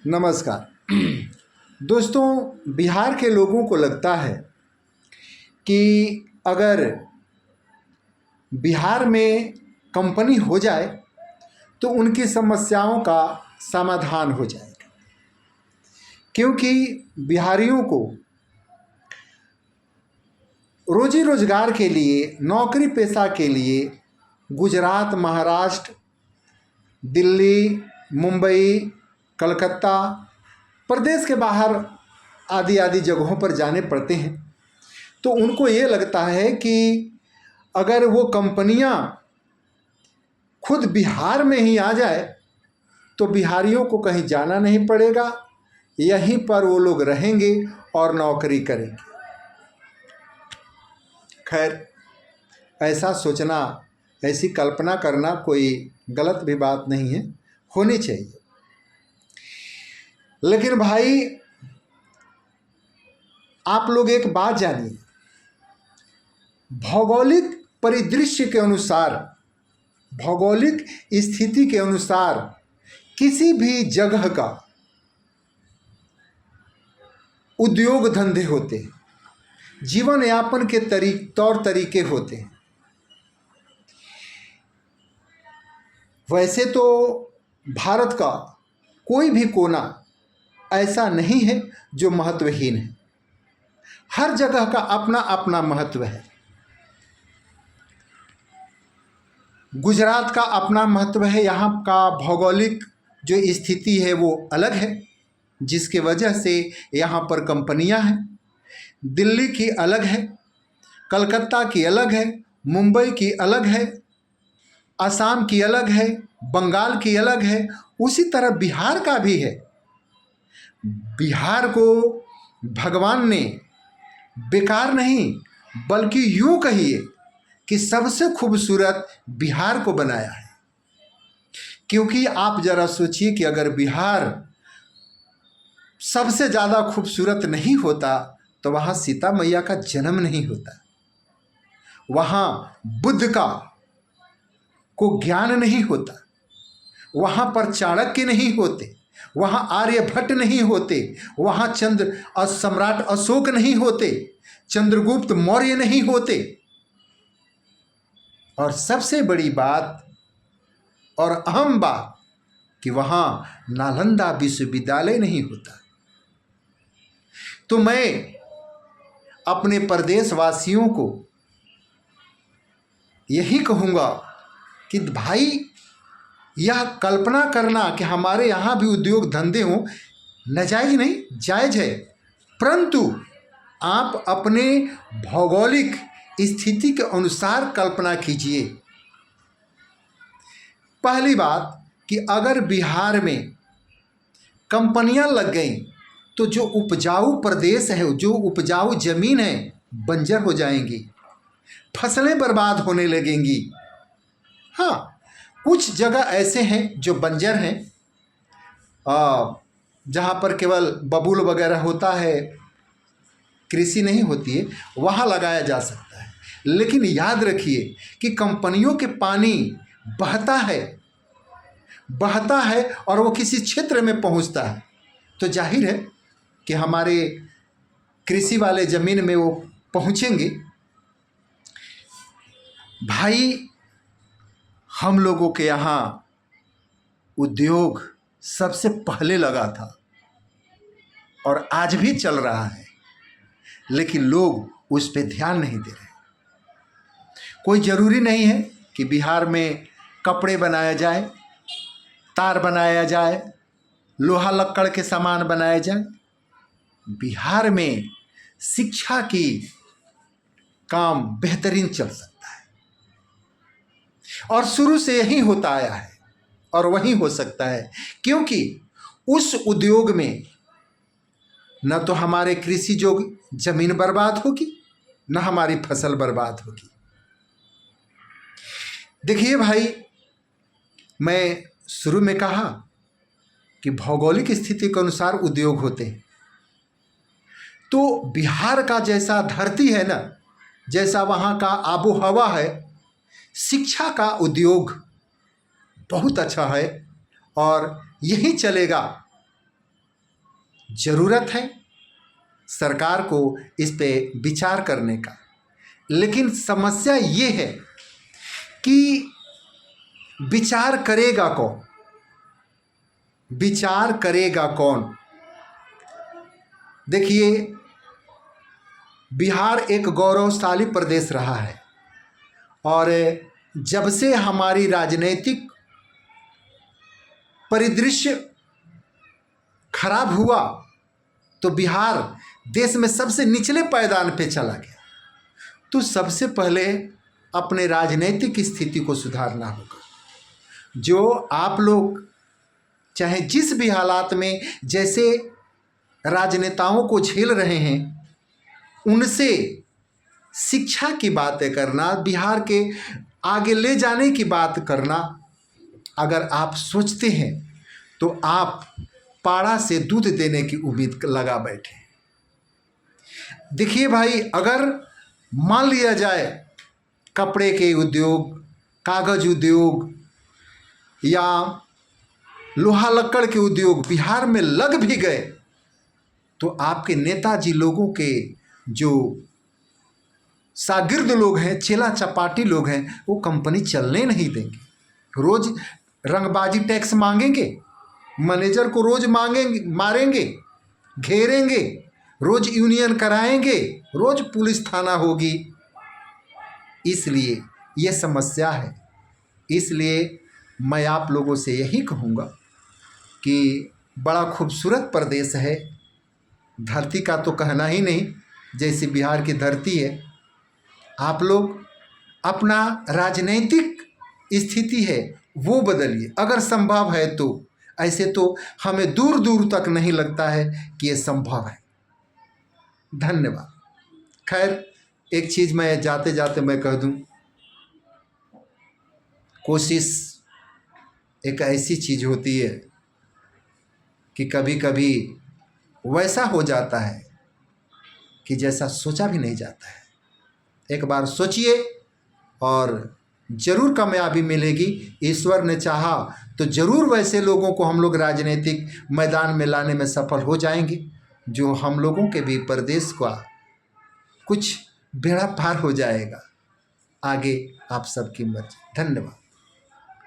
नमस्कार। दोस्तों, बिहार के लोगों को लगता है कि अगर बिहार में कंपनी हो जाए तो उनकी समस्याओं का समाधान हो जाएगा, क्योंकि बिहारियों को रोजी रोजगार के लिए, नौकरी पेशा के लिए गुजरात, महाराष्ट्र, दिल्ली, मुंबई, कलकत्ता, प्रदेश के बाहर आदि आदि जगहों पर जाने पड़ते हैं। तो उनको ये लगता है कि अगर वो कंपनियां खुद बिहार में ही आ जाए तो बिहारियों को कहीं जाना नहीं पड़ेगा, यहीं पर वो लोग रहेंगे और नौकरी करेंगे। खैर, ऐसा सोचना, ऐसी कल्पना करना कोई गलत भी बात नहीं है, होनी चाहिए। लेकिन भाई, आप लोग एक बात जानिए, भौगोलिक परिदृश्य के अनुसार, भौगोलिक स्थिति के अनुसार किसी भी जगह का उद्योग धंधे होते हैं, जीवन यापन के तौर तरीके होते हैं। वैसे तो भारत का कोई भी कोना ऐसा नहीं है जो महत्वहीन है, हर जगह का अपना अपना महत्व है। गुजरात का अपना महत्व है, यहाँ का भौगोलिक जो स्थिति है वो अलग है, जिसके वजह से यहाँ पर कंपनियाँ हैं। दिल्ली की अलग है, कलकत्ता की अलग है, मुंबई की अलग है, असम की अलग है, बंगाल की अलग है। उसी तरह बिहार का भी है। बिहार को भगवान ने बेकार नहीं, बल्कि यूँ कहिए कि सबसे खूबसूरत बिहार को बनाया है। क्योंकि आप जरा सोचिए कि अगर बिहार सबसे ज़्यादा खूबसूरत नहीं होता तो वहाँ सीता मैया का जन्म नहीं होता, वहाँ बुद्ध का को ज्ञान नहीं होता, वहाँ पर चाणक्य नहीं होते, वहाँ आर्यभट्ट नहीं होते, वहाँ सम्राट अशोक नहीं होते, चंद्रगुप्त मौर्य नहीं होते, और सबसे बड़ी बात और अहम बात कि वहाँ नालंदा विश्वविद्यालय नहीं होता। तो मैं अपने प्रदेशवासियों को यही कहूँगा कि भाई, यह कल्पना करना कि हमारे यहाँ भी उद्योग धंधे हों, नाजायज नहीं, जायज़ है, परंतु आप अपने भौगोलिक स्थिति के अनुसार कल्पना कीजिए। पहली बात कि अगर बिहार में कंपनियां लग गईं तो जो उपजाऊ प्रदेश है, जो उपजाऊ जमीन है, बंजर हो जाएंगी, फसलें बर्बाद होने लगेंगी। हाँ, कुछ जगह ऐसे हैं जो बंजर हैं, जहाँ पर केवल बबूल वगैरह होता है, कृषि नहीं होती है, वहाँ लगाया जा सकता है। लेकिन याद रखिए कि कंपनियों के पानी बहता है और वो किसी क्षेत्र में पहुँचता है, तो जाहिर है कि हमारे कृषि वाले ज़मीन में वो पहुँचेंगे। भाई, हम लोगों के यहाँ उद्योग सबसे पहले लगा था और आज भी चल रहा है, लेकिन लोग उस पर ध्यान नहीं दे रहे। कोई ज़रूरी नहीं है कि बिहार में कपड़े बनाया जाए, तार बनाया जाए, लोहा लक्कड़ के सामान बनाए जाए। बिहार में शिक्षा की काम बेहतरीन चल सकता है और शुरू से यही होता आया है और वही हो सकता है, क्योंकि उस उद्योग में न तो हमारे कृषि जो जमीन बर्बाद होगी, न हमारी फसल बर्बाद होगी। देखिए भाई, मैं शुरू में कहा कि भौगोलिक स्थिति के अनुसार उद्योग होते हैं। तो बिहार का जैसा धरती है ना, जैसा वहाँ का आबो हवा है, शिक्षा का उद्योग बहुत अच्छा है और यही चलेगा ज़रूरत है सरकार को इस पे विचार करने का। लेकिन समस्या ये है कि विचार करेगा कौन? विचार करेगा कौन? देखिए, बिहार एक गौरवशाली प्रदेश रहा है और जब से हमारी राजनीतिक परिदृश्य खराब हुआ तो बिहार देश में सबसे निचले पायदान पे चला गया। तो सबसे पहले अपने राजनीतिक स्थिति को सुधारना होगा। जो आप लोग चाहे जिस भी हालात में जैसे राजनेताओं को झेल रहे हैं, उनसे शिक्षा की बातें करना, बिहार के आगे ले जाने की बात करना अगर आप सोचते हैं तो आप पाड़ा से दूध देने की उम्मीद लगा बैठे। देखिए भाई, अगर मान लिया जाए कपड़े के उद्योग, कागज उद्योग या लोहा लक्कड़ के उद्योग बिहार में लग भी गए तो आपके नेताजी लोगों के जो शागिर्द लोग हैं, चेला चपाटी लोग हैं, वो कंपनी चलने नहीं देंगे। रोज रंगबाजी टैक्स मांगेंगे, मैनेजर को रोज मारेंगे, घेरेंगे, रोज यूनियन कराएंगे, रोज पुलिस थाना होगी। इसलिए ये समस्या है। इसलिए मैं आप लोगों से यही कहूँगा कि बड़ा खूबसूरत प्रदेश है, धरती का तो कहना ही नहीं, जैसे बिहार की धरती है। आप लोग अपना राजनीतिक स्थिति है वो बदलिए अगर संभव है तो। ऐसे तो हमें दूर दूर तक नहीं लगता है कि ये संभव है। धन्यवाद। खैर, एक चीज़ मैं जाते जाते मैं कह दूं, कोशिश एक ऐसी चीज़ होती है कि कभी कभी वैसा हो जाता है कि जैसा सोचा भी नहीं जाता है। एक बार सोचिए और ज़रूर कामयाबी मिलेगी। ईश्वर ने चाहा तो ज़रूर वैसे लोगों को हम लोग राजनीतिक मैदान में लाने में सफल हो जाएंगे जो हम लोगों के भी प्रदेश का कुछ बेड़ा पार हो जाएगा। आगे आप सबकी मर्जी। धन्यवाद।